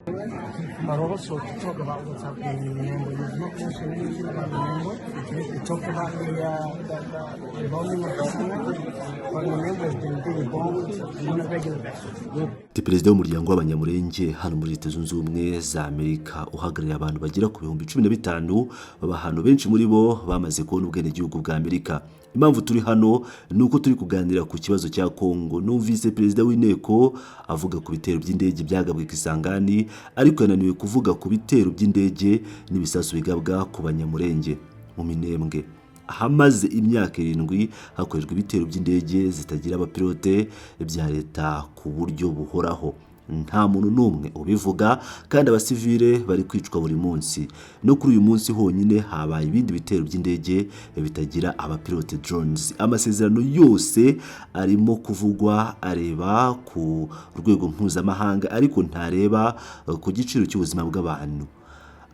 but also to talk about what's happening in Minembwe. You've not mentioned anything about Minembwe. You talked about the bombing of Istanbul, but Minembwe has been being bombed on a regular basis. Perezida w'umuryango w'abanyamurenge hano muri Leta Zunze Ubumwe za Amerika uhagarariye abantu bagera ku 15,000 ahantu benshi muri bo bamaze kubona ubwenegihugu bwa Amerika. Impamvu turi hano nuko turi kuganira ku kibazo cya Kongo. Numvise perezida w'inteko avuga ku bitero by'indege byagabwe Kisangani, ariko yananiwe kuvuga ku bitero by'indege n'ibisasu bigabwa ku banyamurenge mu Minembwe. Hamaze imyaka 7 hakorerwa ibitero by'indege zitagira abapilote bya leta ku buryo buhoraho. Nta muntu numwe ubivuga kandi abasivile bari kwicwa buri munsi. No kuri uyu munsi honyine habaye ibindi bitero by'indege bitagira abapilote drones. Amasezerano yose arimo kuvugwa areba ku rwego mpuzamahanga, ariko ntareba ku giciro cy'ubuzima bw'abantu.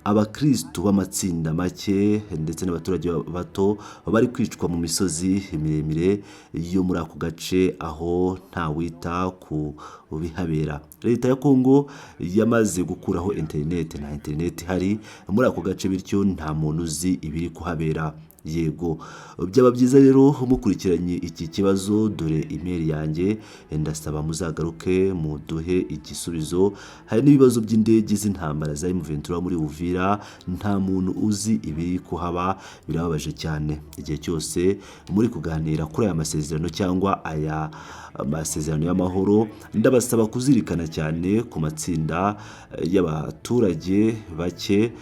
Abakristo b'amatsinda make ndetse n'abaturage bato bari kwicwa mu misozi miremire yo muri ako gace aho nta wita ku bihabera. Leta ya Kongo yamaze gukuraho internet, na internet hari muri ako gace, bityo nta muntu uzi ibiri kuhabera. Yego, byaba byiza rero mukurikiranye iki kibazo, dore email yanjye, ndasaba muzagaruke muduhe igisubizo. Hari n'ibibazo by'indege z'intambara za M23 muri Uvira, nta muntu uzi ibiri kuhaba, birababaje cyane. Igihe cyose muri kuganira kuri aya masezerano cyangwa aya amasezerano y'amahoro, ndabasaba kuzirikana cyane ku matsinda y'abaturage bake,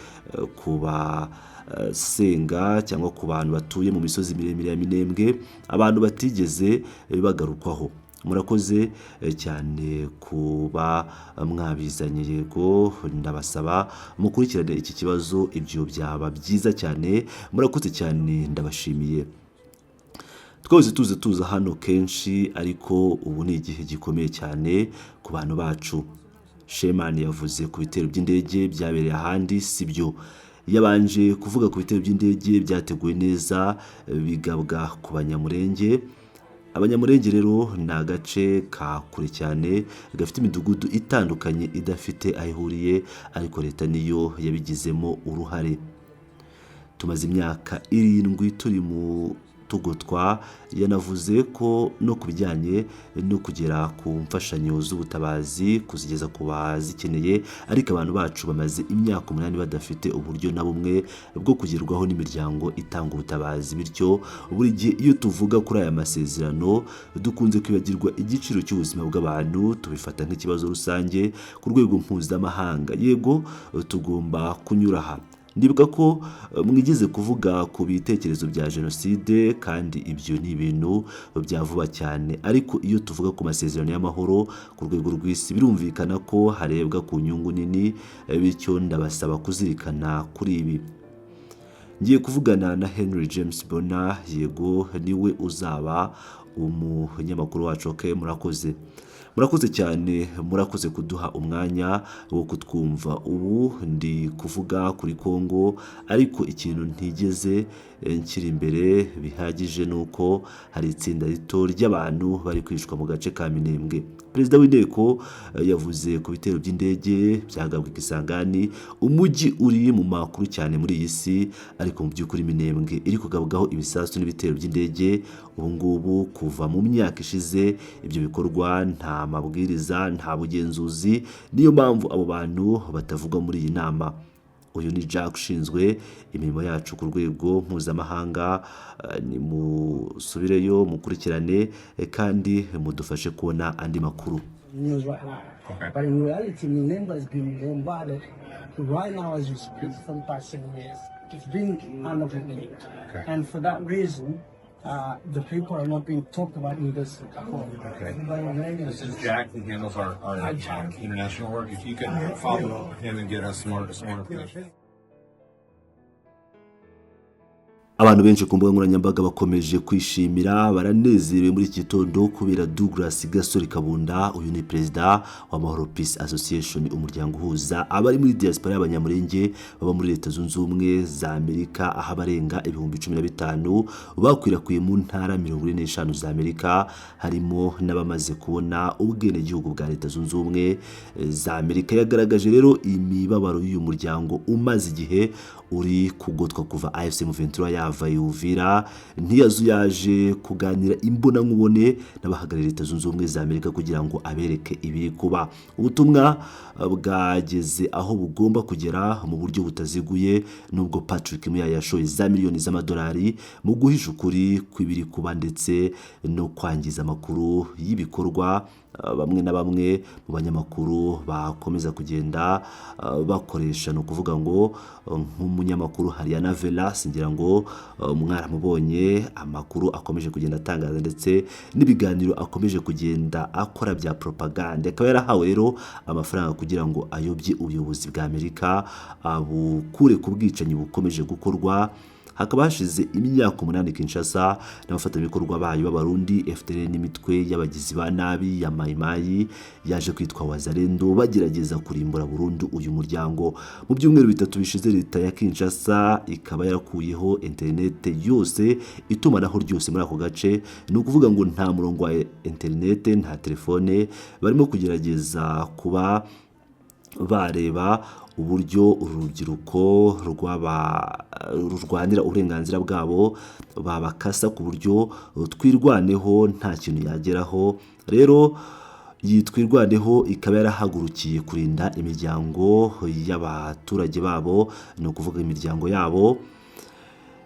kuba senga cyangwa ku bantu batuye mu misozi miremire ya Minembwe, abantu batigeze bagarukwaho. Murakoze cyane kuba mwabizanye. Yego, ndabasaba mukurikirane iki kibazo, ibyo byaba byiza cyane. Murakoze cyane, ndabashimiye. Twese tuza hano kenshi, ariko ubu ni igihe gikomeye cyane ku bantu bacu. Sheman yavuze ku bitero by'indege byabereye ahandi, sibyo. Yabanje kuvuga ku bitero by'indege byateguwe neza bigabwa ku banyamurenge. Abanyamurenge rero ni agace ka kure cyane gafite imidugudu itandukanye idafite ayihuriye, ariko leta niyo yabigizemo uruhare. Tumaze imyaka 7 turi mu tugotwa. Yanavuze ko no kubijyanye no kugera ku mfashanyo z'ubutabazi kuzigeza ku bazikeneye, ariko abantu bacu bamaze imyaka 8 badafite uburyo na bumwe bwo kugerwaho n'imiryango itanga ubutabazi. Bityo buri gihe iyo tuvuga kuri aya masezerano dukunze kwibagirwa igiciro cy'ubuzima bw'abantu, tubifata nk'ikibazo rusange ku rwego mpuzamahanga. Yego, tugomba kunyura aha. Ndibuka ko mwigeze kuvuga ku bitekerezo bya jenoside, kandi ibyo ni ibintu bya vuba cyane, ariko iyo tuvuga ku masezerano y'amahoro ku rwego rw'isi, birumvikana ko harebwa ku nyungu nini. Bityo ndabasaba kuzirikana kuri ibi. Ngiye kuvugana na Henry James Bona. Yego, niwe uzaba umunyamakuru wacu. Okay, murakoze cyane, murakoze kuduha umwanya wo kutwumva. Ubu ndi kuvuga kuri Kongo, ariko ikintu ntigeze nkiri imbere bihagije nuko hari itsinda rito ry'abantu bari kwicwa mu gace ka Minembwe. Perezida w'inteko yavuze ku bitero by'indege byagabwe Kisangani, umujyi uri mu makuru cyane muri iyi si, ariko mu by'ukuri Minembwe iri kugabwaho ibisasu n'ibitero by'indege. Ubu ngubu kuva mu myaka ishize ibyo bikorwa nta mabwiriza, nta bugenzuzi. Niyo mpamvu abo bantu batavugwa muri iyi nama. Uyu ni Jack ushinzwe imirimo yacu ku rwego mpuzamahanga. Ni musubireyo mukurikirane kandi mudufashe kubona andi makuru. But in reality, Minembwe has been bombarded right now as you speak for the past 7 years. It's been unavailable. And for that reason, the people are not being talked about in this forum. This is Jack, who handles our international work. If you can follow him and get us more information. Abantu benshi ku mbuga nkoranyambaga bakomeje kwishimira baranezerewe muri iki gitondo kubera Douglas Gasore Kabunda. Uyu ni perezida wa Mahoro Peace Association, umuryango uhuza abari muri diaspora y'abanyamurenge baba muri Leta Zunze Ubumwe za Amerika, aho abarenga 15,000 bakwirakwiye mu ntara 45 za Amerika, harimo n'abamaze kubona ubwenegihugu bwa Leta Zunze Ubumwe za Amerika. Yagaragaje rero imibabaro y'uyu muryango umaze igihe uri kugotwa kuva AFC M23 yava Uvira. Ntiyazuyaje kuganira imbona nkubone n'abahagarariye Leta Zunze Ubumwe za Amerika kugira ngo abereke ibiri kuba. Ubutumwa bwageze aho bugomba kugera mu buryo butaziguye, nubwo Patrick Muya yashoye za miliyoni z'amadolari mu guhisha ukuri kw'ibiri kuba ndetse no kwangiza amakuru y'ibikorwa bamwe na bamwe mu banyamakuru bakomeza kugenda bakoresha. No kuvuga ngo nk'umunyamakuru Hariana Velas, ngira ngo mwaramubonye amakuru akomeje kugenda atangaza ndetse n'ibiganiro akomeje kugenda akora bya propaganda. Akaba yarahawe rero amafaranga kugira ngo ayobye ubuyobozi bwa Amerika bukure ku bwicanyi bukomeje gukorwa. Hakaba hashize imyaka 8 Kinshasa n'abafatanyabikorwa bayo b'abarundi FDL n'imitwe y'abagizi ba nabi ya Mayimayi yaje kwitwa Wazalendo bagerageza kurimbura burundu uyu muryango. Mu byumweru bitatu bishize Leta ya Kinshasa ikaba yarakuyeho internet yose, itumanaho ryose muri ako gace. Ni ukuvuga ngo nta murongo wa internet, nta telefone. Barimo kugerageza kuba bareba uburyo urubyiruko rurwanira uburenganzira bwabo babakasa ku buryo twirwaneho nta kintu yageraho. Rero yitwirwaneho ikaba yarahagurukiye kurinda imiryango y'abaturage babo, ni ukuvuga imiryango yabo.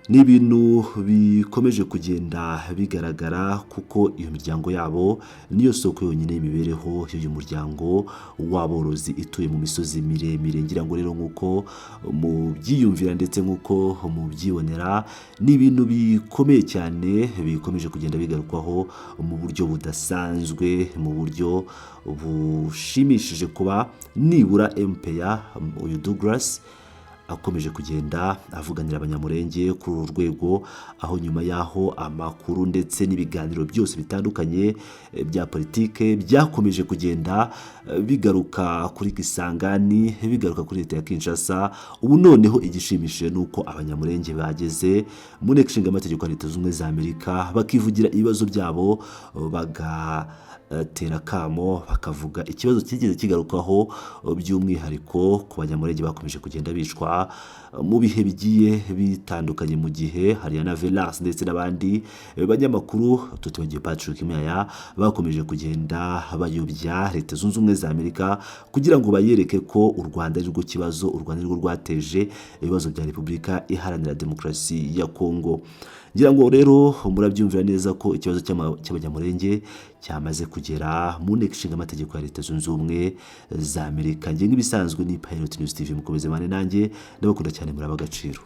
Ni ibintu bikomeje kugenda bigaragara kuko iyo miryango yabo niyo soko yonyine y'imibereho y'uyu muryango w'aborozi ituye mu misozi miremire. Ngira ngo rero nk'uko mu byiyumvira ndetse nk'uko mu byibonera, ni ibintu bikomeye cyane bikomeje kugenda bigarukwaho mu buryo budasanzwe, mu buryo bushimishije kuba nibura MPA uyu Douglas akomeje kugenda avuganira abanyamurenge kuri uru rwego, aho nyuma yaho amakuru ndetse n'ibiganiro byose bitandukanye bya politike byakomeje kugenda bigaruka kuri Kisangani, bigaruka kuri Leta ya Kinshasa. Ubu noneho igishimishije nuko abanyamurenge bageze mu nteko ishinga amategeko ya Leta Zunze Ubumwe za Amerika bakivugira ibibazo byabo, bagatera kamo, bakavuga ikibazo kigeze kigarukaho by'umwihariko ku banyamurenge bakomeje kugenda bicwa mu bihe bigiye bitandukanye, mu gihe Hariana Velas ndetse n'abandi banyamakuru tutibagiye Patrick Muya bakomeje kugenda bayobya Leta Zunze Ubumwe za Amerika kugira ngo bayereke ko u Rwanda ari rwo kibazo, u Rwanda ari rwo rwateje ibibazo bya Repubulika Iharanira Demokarasi ya Kongo. Ngira ngo rero murabyumvira neza ko ikibazo cy'abanyamurenge cyamaze kugera mu nteko ishinga amategeko ya Leta Zunze Ubumwe za Amerika. Ngiye nk'ibisanzwe ni Pilot News TV, mukomeze mane nanjye, ndabakunda cyane, muri ab'agaciro.